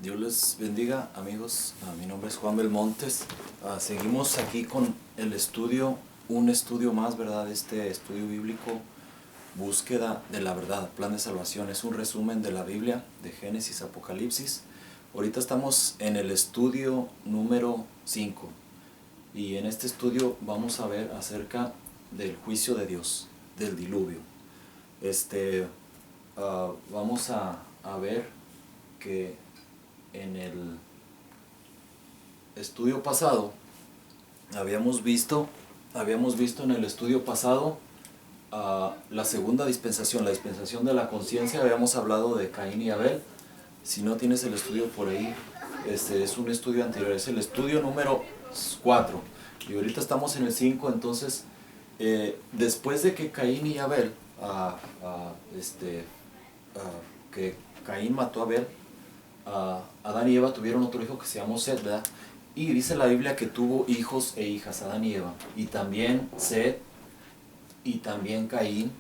Dios les bendiga, amigos. Mi nombre es Juan Belmontes. Seguimos aquí con el estudio, un estudio más, ¿verdad? Este estudio bíblico, búsqueda de la verdad, plan de salvación. Es un resumen de la Biblia, de Génesis, Apocalipsis. Ahorita estamos en el estudio número 5. Y en este estudio vamos a ver acerca del juicio de Dios, del diluvio. Vamos a ver que en el estudio pasado habíamos visto en el estudio pasado la segunda dispensación, la dispensación de la conciencia. Habíamos hablado de Caín y Abel. Si no tienes el estudio por ahí, es un estudio anterior, es el estudio número 4 y ahorita estamos en el 5. Entonces después de que Caín y Abel que Caín mató a Abel, Adán y Eva tuvieron otro hijo que se llamó Set, ¿verdad? Y dice la Biblia que tuvo hijos e hijas, Adán y Eva, y también Set, y también Caín,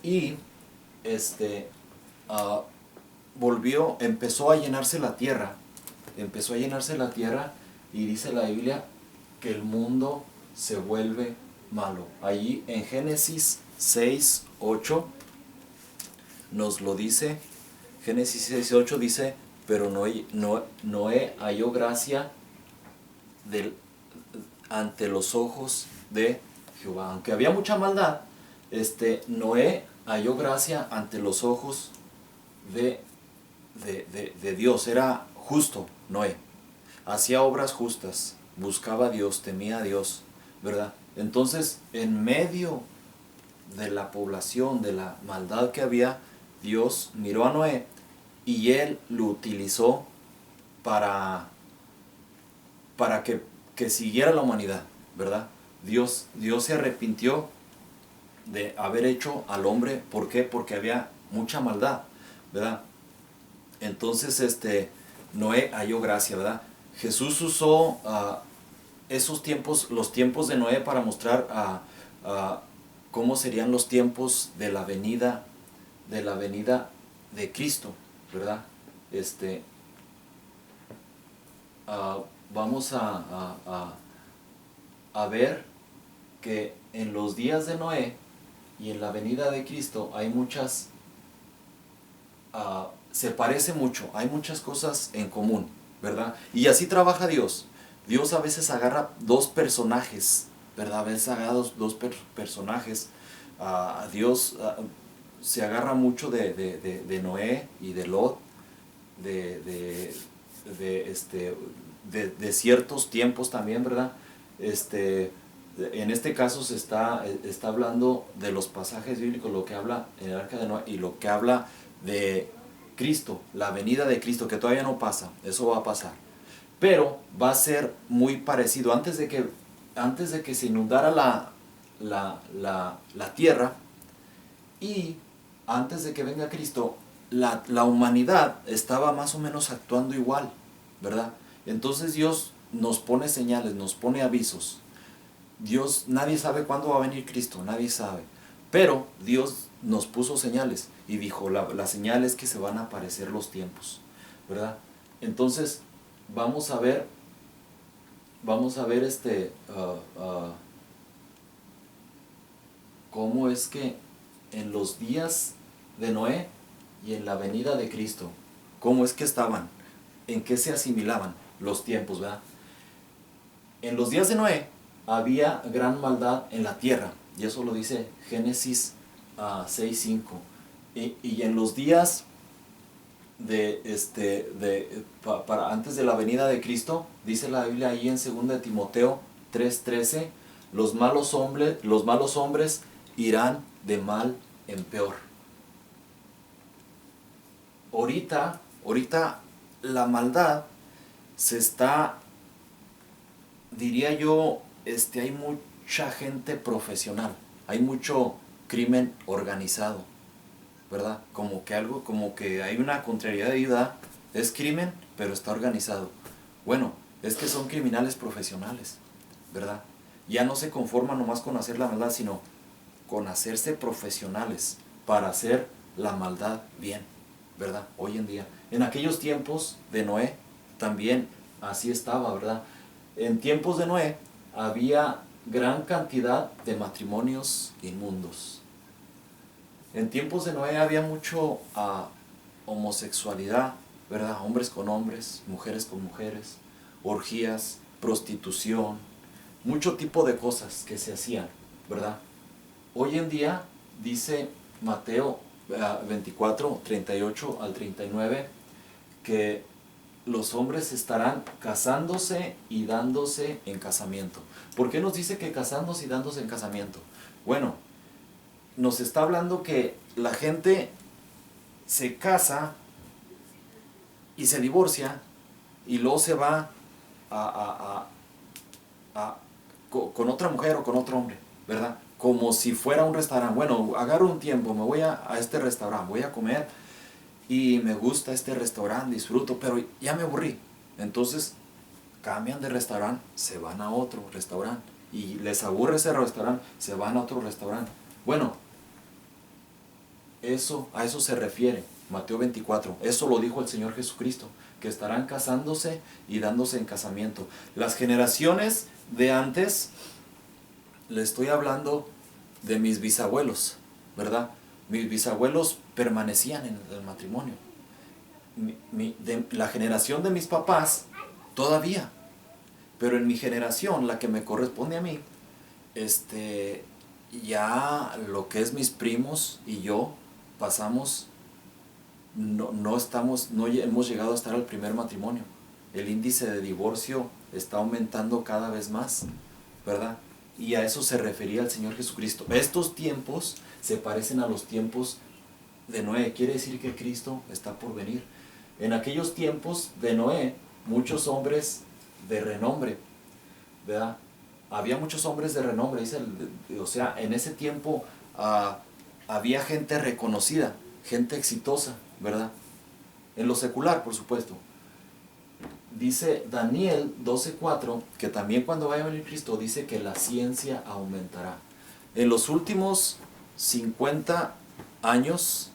y empezó a llenarse la tierra, y dice la Biblia que el mundo se vuelve malo. Allí en Génesis 6:8 nos lo dice. Génesis 6:8 dice: pero Noé halló gracia ante los ojos de Jehová. Aunque había mucha maldad, Noé halló gracia ante los ojos de Dios. Era justo Noé, hacía obras justas, buscaba a Dios, temía a Dios, ¿verdad? Entonces, en medio de la población, de la maldad que había, Dios miró a Noé y él lo utilizó para que siguiera la humanidad, ¿verdad? Dios se arrepintió de haber hecho al hombre. ¿Por qué? Porque había mucha maldad, ¿verdad? Entonces Noé halló gracia, ¿verdad? Jesús usó esos tiempos, los tiempos de Noé, para mostrar cómo serían los tiempos de la venida de Cristo, ¿verdad? Vamos a ver que en los días de Noé y en la venida de Cristo hay muchas, se parece mucho, hay muchas cosas en común, ¿verdad? Y así trabaja Dios. Dios a veces agarra dos personajes, ¿verdad? A veces agarra dos personajes. Dios se agarra mucho de Noé y de Lot, de ciertos tiempos también, ¿verdad? En este caso se está hablando de los pasajes bíblicos, lo que habla en el arca de Noé y lo que habla de Cristo, la venida de Cristo, que todavía no pasa. Eso va a pasar, pero va a ser muy parecido. Antes de que se inundara la tierra, y antes de que venga Cristo, la humanidad estaba más o menos actuando igual, ¿verdad? Entonces Dios nos pone señales, nos pone avisos. Nadie sabe cuándo va a venir Cristo, nadie sabe. Pero Dios nos puso señales y dijo: la señal es que se van a aparecer los tiempos, ¿verdad? Entonces vamos a ver cómo es que en los días de Noé y en la venida de Cristo, cómo es que estaban, en qué se asimilaban los tiempos, ¿verdad? En los días de Noé había gran maldad en la tierra, y eso lo dice Génesis 6:5. Y en los días antes de la venida de Cristo, dice la Biblia ahí en 2 de Timoteo 3:13: los malos hombres irán de mal en peor. Ahorita la maldad se está, diría yo, hay mucha gente profesional, hay mucho crimen organizado, ¿verdad? Como que hay una contrariedad. Es crimen, pero está organizado. Bueno, es que son criminales profesionales, ¿verdad? Ya no se conforman nomás con hacer la maldad, sino con hacerse profesionales para hacer la maldad bien, ¿verdad? Hoy en día. En aquellos tiempos de Noé también así estaba, ¿verdad? En tiempos de Noé había gran cantidad de matrimonios inmundos. En tiempos de Noé había mucho homosexualidad, ¿verdad? Hombres con hombres, mujeres con mujeres, orgías, prostitución, mucho tipo de cosas que se hacían, ¿verdad? Hoy en día, dice Mateo 24, 38 al 39, que los hombres estarán casándose y dándose en casamiento. ¿Por qué nos dice que casándose y dándose en casamiento? Bueno, nos está hablando que la gente se casa y se divorcia y luego se va a, con otra mujer o con otro hombre, ¿verdad? Como si fuera un restaurante. Bueno, agarro un tiempo, me voy a este restaurante, voy a comer y me gusta este restaurante, disfruto, pero ya me aburrí. Entonces cambian de restaurante, se van a otro restaurante y les aburre ese restaurante, se van a otro restaurante. Bueno, a eso se refiere Mateo 24. Eso lo dijo el Señor Jesucristo, que estarán casándose y dándose en casamiento. Las generaciones de antes, le estoy hablando de mis bisabuelos, ¿verdad? Mis bisabuelos permanecían en el matrimonio. De la generación de mis papás, todavía. Pero en mi generación, la que me corresponde a mí, ya lo que es mis primos y yo, pasamos, no hemos llegado a estar al primer matrimonio. El índice de divorcio está aumentando cada vez más, ¿verdad? Y a eso se refería el Señor Jesucristo. Estos tiempos se parecen a los tiempos de Noé. Quiere decir que Cristo está por venir. En aquellos tiempos de Noé, muchos hombres de renombre, ¿verdad? Había muchos hombres de renombre, o sea, en ese tiempo había gente reconocida, gente exitosa, ¿verdad? En lo secular, por supuesto. Dice Daniel 12:4, que también cuando vaya a venir Cristo, dice que la ciencia aumentará. En los últimos 50 años,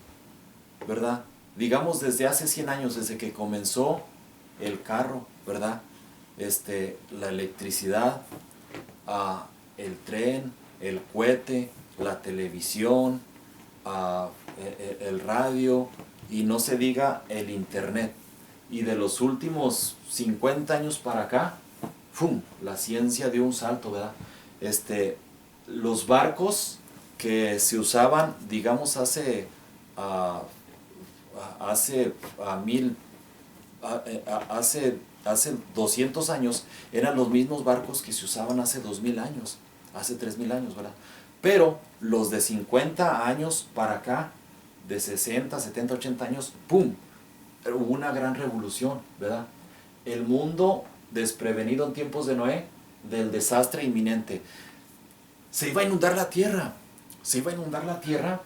¿verdad? Digamos desde hace 100 años, desde que comenzó el carro, ¿verdad? La electricidad, el tren, el cohete, la televisión, el radio y no se diga el internet. Y de los últimos 50 años para acá, ¡fum!, la ciencia dio un salto, ¿verdad? Los barcos que se usaban, digamos, hace 200 años, eran los mismos barcos que se usaban hace 2000 años, hace 3000 años, ¿verdad? Pero los de 50 años para acá, de 60, 70, 80 años, ¡pum!, hubo una gran revolución, ¿verdad? El mundo desprevenido en tiempos de Noé, del desastre inminente. Se iba a inundar la tierra, se iba a inundar la tierra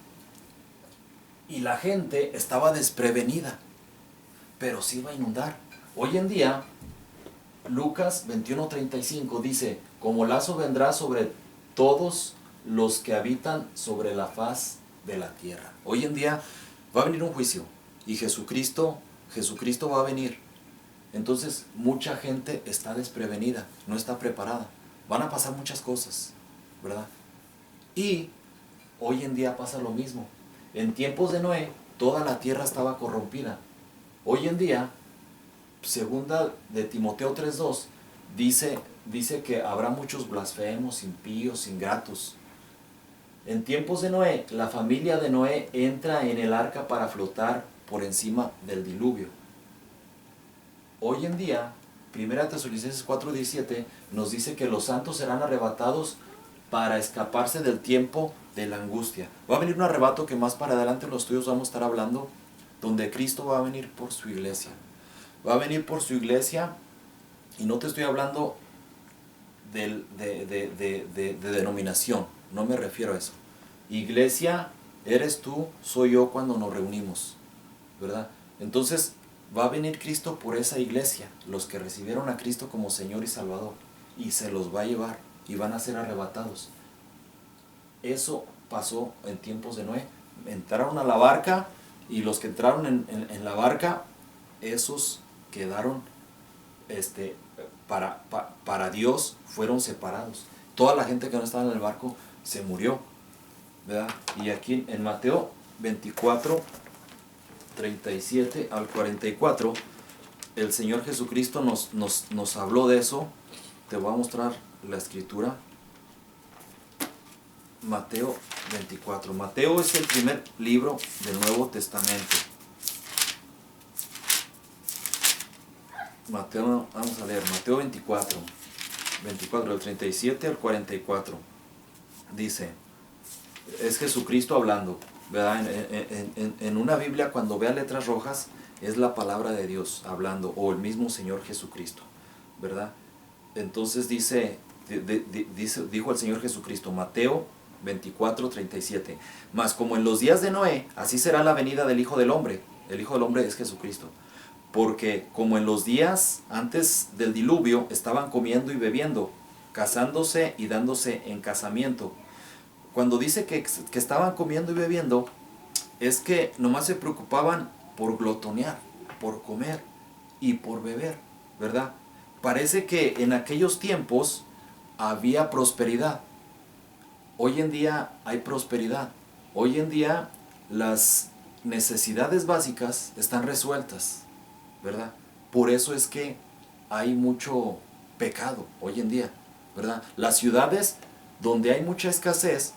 y la gente estaba desprevenida, pero se iba a inundar. Hoy en día, Lucas 21:35 dice, como lazo vendrá sobre todos los que habitan sobre la faz de la tierra. Hoy en día va a venir un juicio y Jesucristo va a venir. Entonces mucha gente está desprevenida, no está preparada. Van a pasar muchas cosas, ¿verdad? Y hoy en día pasa lo mismo. En tiempos de Noé, toda la tierra estaba corrompida. Hoy en día, segunda de Timoteo 3:2, dice que habrá muchos blasfemos, impíos, ingratos. En tiempos de Noé, la familia de Noé entra en el arca para flotar por encima del diluvio. Hoy en día, 1 Tesalonicenses 4:17 nos dice que los santos serán arrebatados para escaparse del tiempo de la angustia. Va a venir un arrebato que más para adelante en los estudios vamos a estar hablando, donde Cristo va a venir por su iglesia. Va a venir por su iglesia, y no te estoy hablando de denominación, no me refiero a eso. Iglesia, eres tú, soy yo cuando nos reunimos, ¿verdad? Entonces va a venir Cristo por esa iglesia, los que recibieron a Cristo como Señor y Salvador, y se los va a llevar y van a ser arrebatados. Eso pasó en tiempos de Noé. Entraron a la barca y los que entraron en la barca esos quedaron, para Dios fueron separados. Toda la gente que no estaba en el barco se murió, ¿verdad? Y aquí en Mateo 24, 37 al 44, el Señor Jesucristo nos habló de eso. Te voy a mostrar la escritura. Mateo 24. Mateo es el primer libro del Nuevo Testamento. Mateo, vamos a leer, Mateo 24, del 37 al 44. Dice, es Jesucristo hablando, ¿verdad? En una Biblia, cuando vea letras rojas, es la palabra de Dios hablando, o el mismo Señor Jesucristo, ¿verdad? Entonces dice, dijo el Señor Jesucristo, Mateo 24, 37, mas como en los días de Noé, así será la venida del Hijo del Hombre. El Hijo del Hombre es Jesucristo. Porque como en los días antes del diluvio estaban comiendo y bebiendo, casándose y dándose en casamiento. Cuando dice que estaban comiendo y bebiendo, es que nomás se preocupaban por glotonear, por comer y por beber, ¿verdad? Parece que en aquellos tiempos había prosperidad. Hoy en día hay prosperidad. Hoy en día las necesidades básicas están resueltas, ¿verdad? Por eso es que hay mucho pecado hoy en día, ¿verdad? Las ciudades donde hay mucha escasez,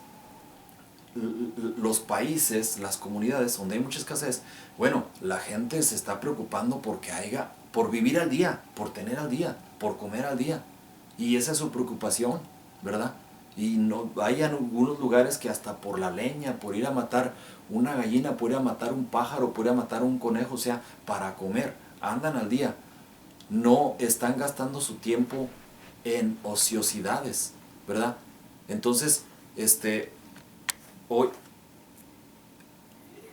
los países, las comunidades donde hay mucha escasez, bueno, la gente se está preocupando por vivir al día, por tener al día, por comer al día. Y esa es su preocupación, ¿verdad? Y no, hay algunos lugares que hasta por la leña, por ir a matar una gallina, por ir a matar un pájaro, por ir a matar un conejo, o sea, para comer, andan al día. No están gastando su tiempo en ociosidades, ¿verdad? Entonces, hoy,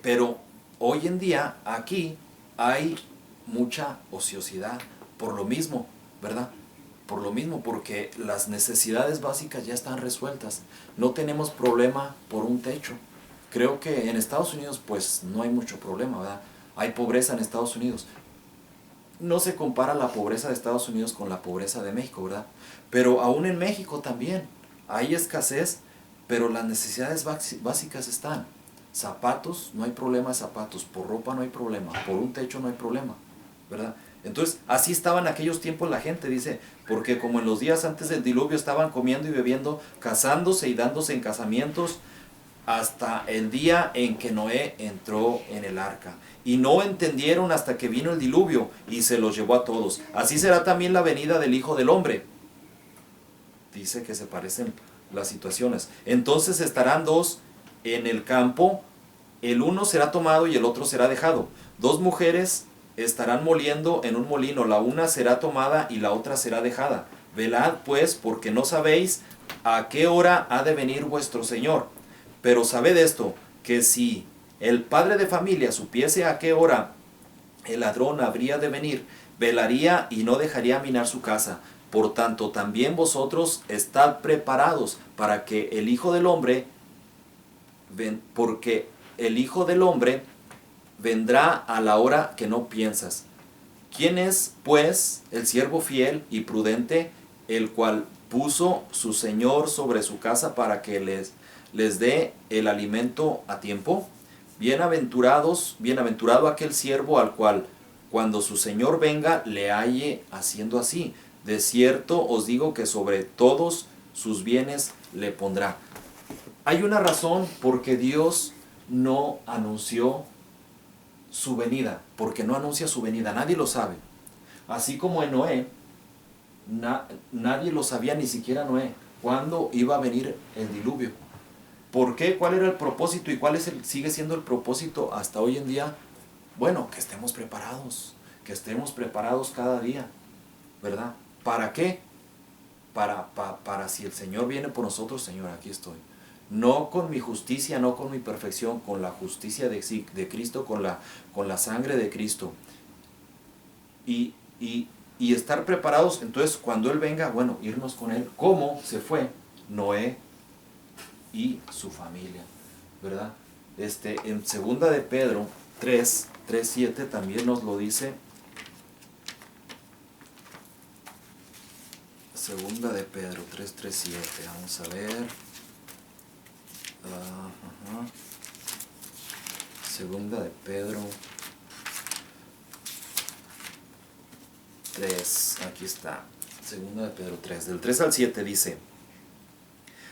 pero hoy en día aquí hay mucha ociosidad por lo mismo, ¿verdad? Por lo mismo, porque las necesidades básicas ya están resueltas. No tenemos problema por un techo. Creo que en Estados Unidos pues no hay mucho problema, ¿verdad? Hay pobreza en Estados Unidos. No se compara la pobreza de Estados Unidos con la pobreza de México, ¿verdad? Pero aún en México también hay escasez, pero las necesidades básicas están. Zapatos, no hay problema de zapatos. Por ropa no hay problema. Por un techo no hay problema, ¿verdad? Entonces, así estaba en aquellos tiempos la gente, dice, porque como en los días antes del diluvio estaban comiendo y bebiendo, casándose y dándose en casamientos, hasta el día en que Noé entró en el arca. Y no entendieron hasta que vino el diluvio y se los llevó a todos. Así será también la venida del Hijo del Hombre. Dice que se parecen las situaciones. Entonces estarán dos en el campo, el uno será tomado y el otro será dejado. Dos mujeres estarán moliendo en un molino, la una será tomada y la otra será dejada. Velad pues, porque no sabéis a qué hora ha de venir vuestro Señor. Pero sabed esto, que si el padre de familia supiese a qué hora el ladrón habría de venir, velaría y no dejaría minar su casa. Por tanto, también vosotros estad preparados para que el Hijo del Hombre, porque el Hijo del Hombre vendrá a la hora que no piensas. ¿Quién es, pues, el siervo fiel y prudente, el cual puso su Señor sobre su casa para que les dé el alimento a tiempo? Bienaventurado aquel siervo al cual, cuando su Señor venga, le halle haciendo así. De cierto os digo que sobre todos sus bienes le pondrá. Hay una razón por qué Dios no anunció su venida, porque no anuncia su venida, nadie lo sabe. Así como en Noé, nadie lo sabía, ni siquiera Noé, cuándo iba a venir el diluvio. ¿Por qué? ¿Cuál era el propósito y cuál sigue siendo el propósito hasta hoy en día? Bueno, que estemos preparados cada día, ¿verdad? ¿Para qué? Para si el Señor viene por nosotros, Señor, aquí estoy. No con mi justicia, no con mi perfección, con la justicia de Cristo, con la sangre de Cristo. Y estar preparados, entonces cuando Él venga, bueno, irnos con Él, como se fue Noé y su familia, ¿verdad? En segunda de Pedro 3:7 también nos lo dice Segunda de Pedro 3:7. Vamos a ver. Segunda de Pedro 3. Aquí está. Segunda de Pedro 3. Del 3 al 7 dice: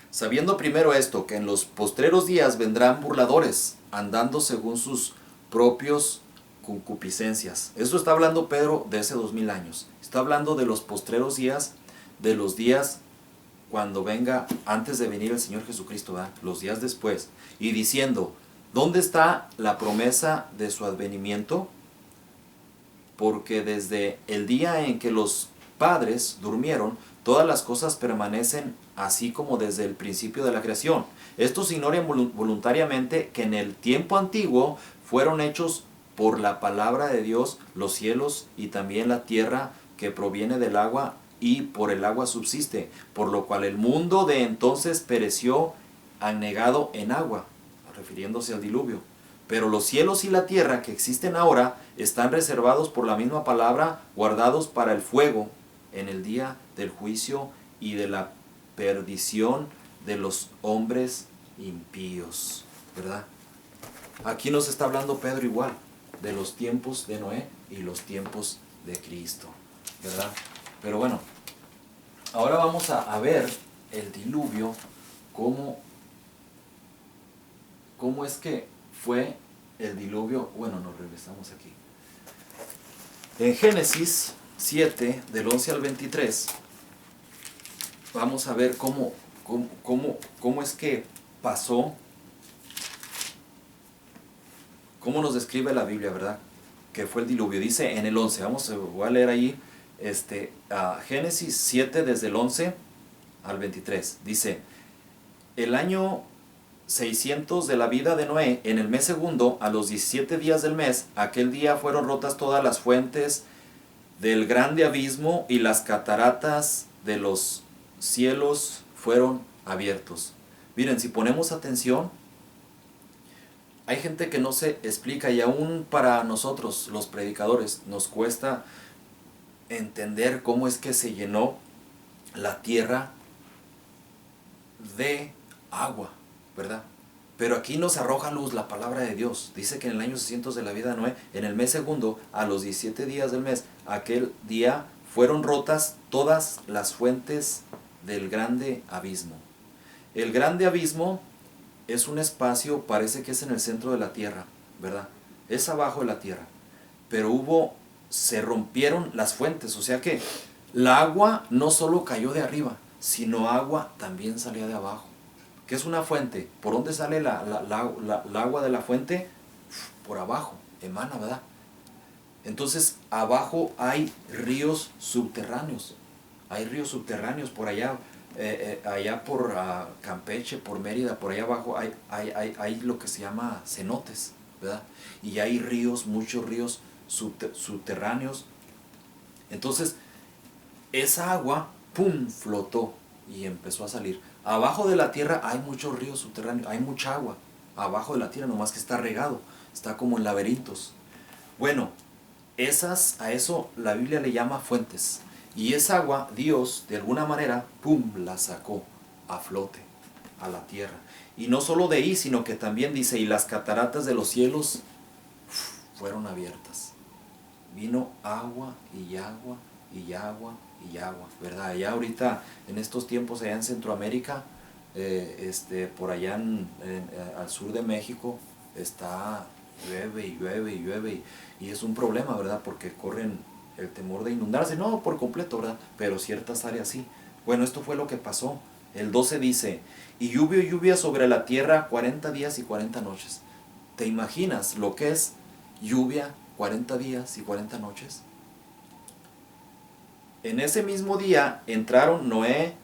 sabiendo primero esto, que en los postreros días vendrán burladores, andando según sus propios concupiscencias. Eso está hablando Pedro de hace 2000 años. Está hablando de los postreros días, de los días cuando venga, antes de venir el Señor Jesucristo, ¿verdad? Los días después. Y diciendo, ¿dónde está la promesa de su advenimiento? Porque desde el día en que los padres durmieron, todas las cosas permanecen así como desde el principio de la creación. Estos ignoran voluntariamente que en el tiempo antiguo fueron hechos por la palabra de Dios los cielos y también la tierra que proviene del agua y por el agua subsiste, por lo cual el mundo de entonces pereció anegado en agua, refiriéndose al diluvio. Pero los cielos y la tierra que existen ahora están reservados por la misma palabra, guardados para el fuego en el día del juicio y de la perdición de los hombres impíos, ¿verdad? Aquí nos está hablando Pedro igual de los tiempos de Noé y los tiempos de Cristo, ¿verdad? Pero bueno, ahora vamos a ver el diluvio, cómo es que fue el diluvio. Bueno, nos regresamos aquí. En Génesis 7, del 11 al 23, vamos a ver cómo es que pasó, cómo nos describe la Biblia, ¿verdad? Que fue el diluvio. Dice en el 11, voy a leer ahí, Génesis 7, desde el 11 al 23. Dice, el año 600 de la vida de Noé, en el mes segundo, a los 17 días del mes, aquel día fueron rotas todas las fuentes del grande abismo y las cataratas de los cielos fueron abiertos. Miren, si ponemos atención, hay gente que no se explica, y aún para nosotros los predicadores nos cuesta entender cómo es que se llenó la tierra de agua, ¿verdad? Pero aquí nos arroja luz la palabra de Dios. Dice que en el año 600 de la vida de Noé, en el mes segundo, a los 17 días del mes, aquel día fueron rotas todas las fuentes del grande abismo. El grande abismo es un espacio, parece que es en el centro de la tierra, ¿verdad? Es abajo de la tierra. Pero se rompieron las fuentes, o sea que la agua no solo cayó de arriba, sino agua también salía de abajo. ¿Qué es una fuente? ¿Por dónde sale la agua de la fuente? Por abajo, emana, ¿verdad? Entonces, abajo hay ríos subterráneos. Hay ríos subterráneos por allá, allá por Campeche, por Mérida, por allá abajo hay lo que se llama cenotes, ¿verdad? Y hay ríos, muchos ríos subterráneos. Entonces, esa agua, ¡pum!, flotó y empezó a salir. Abajo de la tierra hay muchos ríos subterráneos, hay mucha agua abajo de la tierra, nomás que está regado, está como en laberintos. Bueno, a eso la Biblia le llama fuentes. Y esa agua, Dios, de alguna manera, ¡pum!, la sacó a flote, a la tierra. Y no solo de ahí, sino que también dice, y las cataratas de los cielos fueron abiertas. Vino agua y agua y agua y agua, ¿verdad? Allá ahorita, en estos tiempos, allá en Centroamérica, por allá al sur de México, llueve y llueve y llueve, y es un problema, ¿verdad? Porque corren el temor de inundarse, no por completo, ¿verdad? Pero ciertas áreas sí. Bueno, esto fue lo que pasó. El 12 dice, y lluvia sobre la tierra 40 días y 40 noches. ¿Te imaginas lo que es lluvia 40 días y 40 noches? En ese mismo día entraron Noé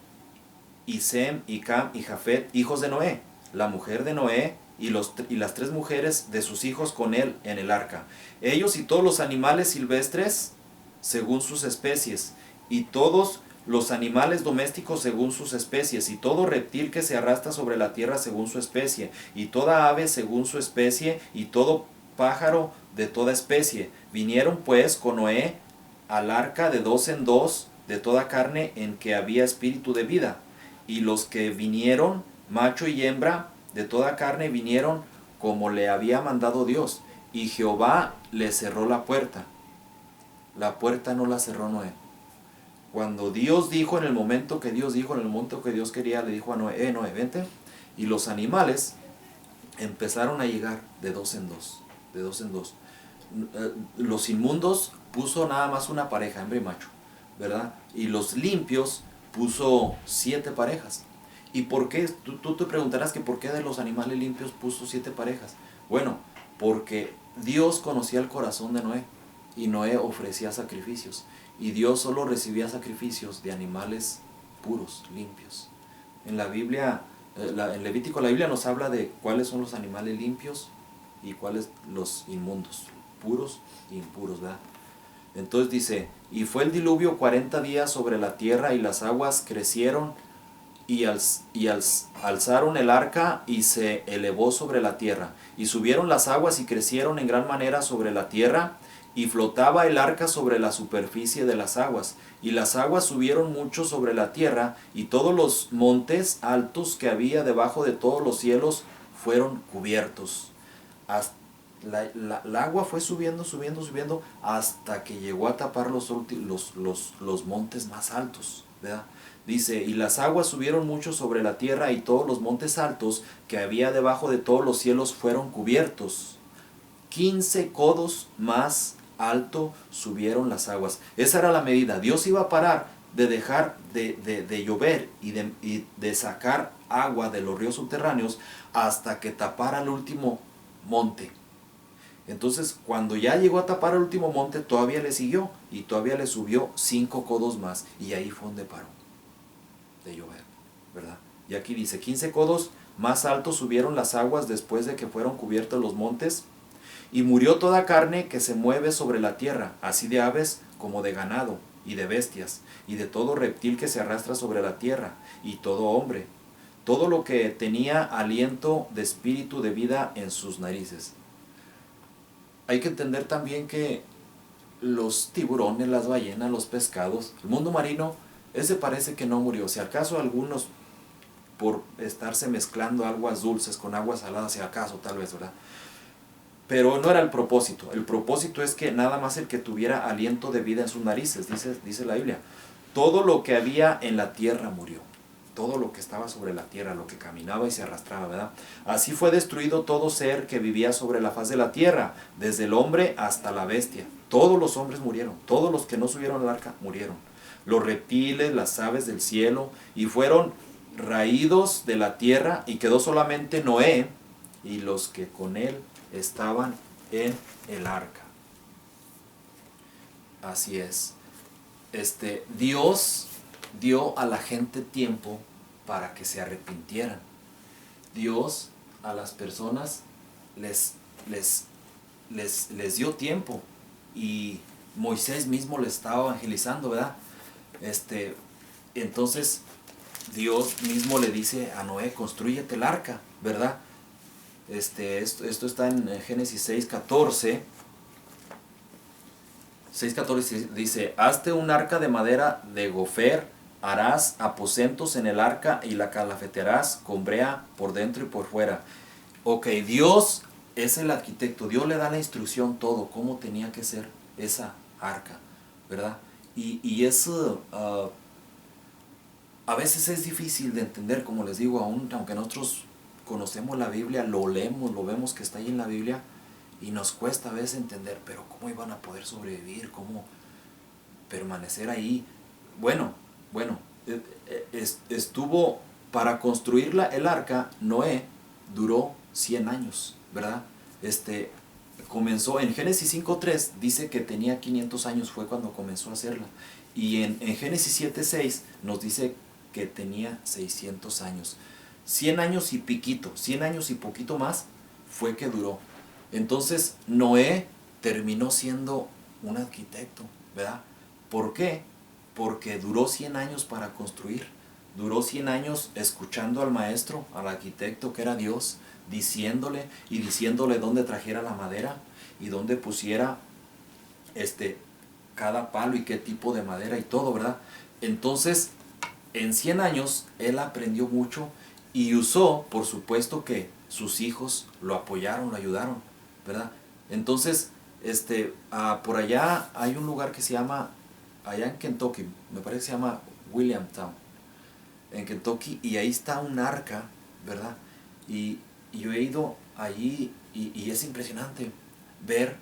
y Sem y Cam y Jafet, hijos de Noé, la mujer de Noé y las 3 mujeres de sus hijos con él en el arca. Ellos y todos los animales silvestres según sus especies, y todos los animales domésticos según sus especies, y todo reptil que se arrastra sobre la tierra según su especie, y toda ave según su especie, y todo pájaro de toda especie. Vinieron pues con Noé al arca de 2 en 2 de toda carne en que había espíritu de vida. Y los que vinieron, macho y hembra, de toda carne vinieron como le había mandado Dios. Y Jehová le cerró la puerta. La puerta no la cerró Noé. Cuando Dios dijo, en el momento que Dios dijo, en el momento que Dios quería, le dijo a Noé, Noé, vente. Y los animales empezaron a llegar de dos en dos, de dos en dos. Los inmundos puso nada más una pareja, hembra y macho, ¿verdad? Y los limpios puso 7 parejas. ¿Y por qué? Tú te preguntarás que por qué de los animales limpios puso 7 parejas. Bueno, porque Dios conocía el corazón de Noé y Noé ofrecía sacrificios. Y Dios solo recibía sacrificios de animales puros, limpios. En la Biblia, en Levítico, la Biblia nos habla de cuáles son los animales limpios y cuáles los inmundos, puros e impuros, ¿verdad? Entonces dice, y fue el diluvio 40 días sobre la tierra, y las aguas crecieron y alzaron el arca y se elevó sobre la tierra. Y subieron las aguas y crecieron en gran manera sobre la tierra, y flotaba el arca sobre la superficie de las aguas. Y las aguas subieron mucho sobre la tierra, y todos los montes altos que había debajo de todos los cielos fueron cubiertos. El agua fue subiendo, subiendo, subiendo, hasta que llegó a tapar los montes más altos, ¿verdad? Dice, y las aguas subieron mucho sobre la tierra, y todos los montes altos que había debajo de todos los cielos fueron cubiertos. 15 codos más alto subieron las aguas. Esa era la medida. Dios iba a parar de dejar de llover y de sacar agua de los ríos subterráneos hasta que tapara el último monte. Entonces, cuando ya llegó a tapar el último monte, todavía le siguió y todavía le subió 5 codos más, y ahí fue donde paró de llover, ¿verdad? Y aquí dice, 15 codos más altos subieron las aguas después de que fueron cubiertos los montes, y murió toda carne que se mueve sobre la tierra, así de aves como de ganado, y de bestias, y de todo reptil que se arrastra sobre la tierra, y todo hombre, todo lo que tenía aliento de espíritu de vida en sus narices. Hay que entender también que los tiburones, las ballenas, los pescados, el mundo marino, ese parece que no murió. Si acaso algunos, por estarse mezclando aguas dulces con aguas saladas, si acaso tal vez, ¿verdad? Pero no era el propósito. El propósito es que nada más el que tuviera aliento de vida en sus narices, dice la Biblia. Todo lo que había en la tierra murió. Todo lo que estaba sobre la tierra, lo que caminaba y se arrastraba, ¿verdad? Así fue destruido todo ser que vivía sobre la faz de la tierra, desde el hombre hasta la bestia. Todos los hombres murieron, todos los que no subieron al arca murieron. Los reptiles, las aves del cielo, y fueron raídos de la tierra, y quedó solamente Noé y los que con él estaban en el arca. Así es. Dios dio a la gente tiempo para que se arrepintieran. Dios a las personas les dio tiempo, y Moisés mismo le estaba evangelizando, ¿verdad? Entonces Dios mismo le dice a Noé, constrúyete el arca, ¿verdad? Esto está en Génesis 6:14. 6:14 dice, hazte un arca de madera de gofer, harás aposentos en el arca y la calafetearás con brea por dentro y por fuera. Ok, Dios es el arquitecto, Dios le da la instrucción todo, cómo tenía que ser esa arca, ¿verdad? Y eso a veces es difícil de entender, como les digo, aunque nosotros conocemos la Biblia, lo leemos, lo vemos que está ahí en la Biblia, y nos cuesta a veces entender, pero ¿cómo iban a poder sobrevivir? ¿Cómo permanecer ahí? Bueno, estuvo, para construir el arca, Noé duró 100 años, ¿verdad? Comenzó, en Génesis 5:3 dice que tenía 500 años, fue cuando comenzó a hacerla. Y en Génesis 7:6 nos dice que tenía 600 años. 100 años y piquito, 100 años y poquito más fue que duró. Entonces Noé terminó siendo un arquitecto, ¿verdad? ¿Por qué? Porque duró 100 años para construir. Duró 100 años escuchando al maestro, al arquitecto que era Dios, diciéndole dónde trajera la madera y dónde pusiera cada palo y qué tipo de madera y todo, ¿verdad? Entonces, en 100 años, él aprendió mucho y usó, por supuesto que sus hijos lo apoyaron, lo ayudaron, ¿verdad? Entonces, por allá hay un lugar que se llama, allá en Kentucky, me parece que se llama Williamstown, en Kentucky, y ahí está un arca, ¿verdad? Y yo he ido allí y es impresionante ver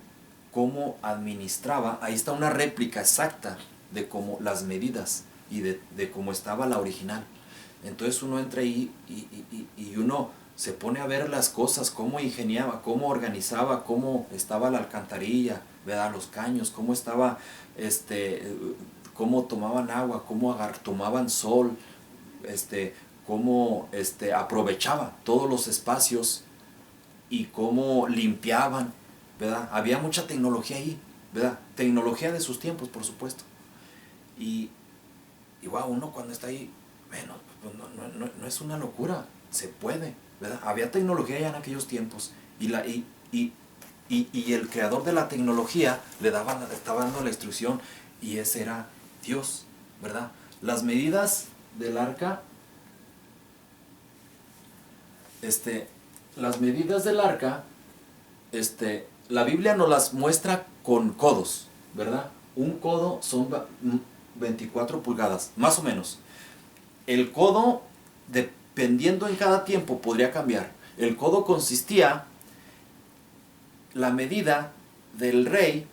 cómo administraba. Ahí está una réplica exacta de cómo las medidas y de cómo estaba la original. Entonces uno entra ahí y uno se pone a ver las cosas, cómo ingeniaba, cómo organizaba, cómo estaba la alcantarilla, ¿verdad? Los caños, cómo estaba, cómo tomaban agua, cómo tomaban sol, cómo aprovechaba todos los espacios y cómo limpiaban, ¿verdad? Había mucha tecnología ahí, ¿verdad? Tecnología de sus tiempos, por supuesto. Y wow, uno cuando está ahí, bueno, pues no es una locura, se puede, ¿verdad? Había tecnología ya en aquellos tiempos y el creador de la tecnología estaba dando la instrucción y ese era Dios, ¿verdad? Las medidas del arca, las medidas del arca, la Biblia nos las muestra con codos, ¿verdad? Un codo son 24 pulgadas, más o menos. El codo, dependiendo en cada tiempo, podría cambiar. El codo consistía, la medida del rey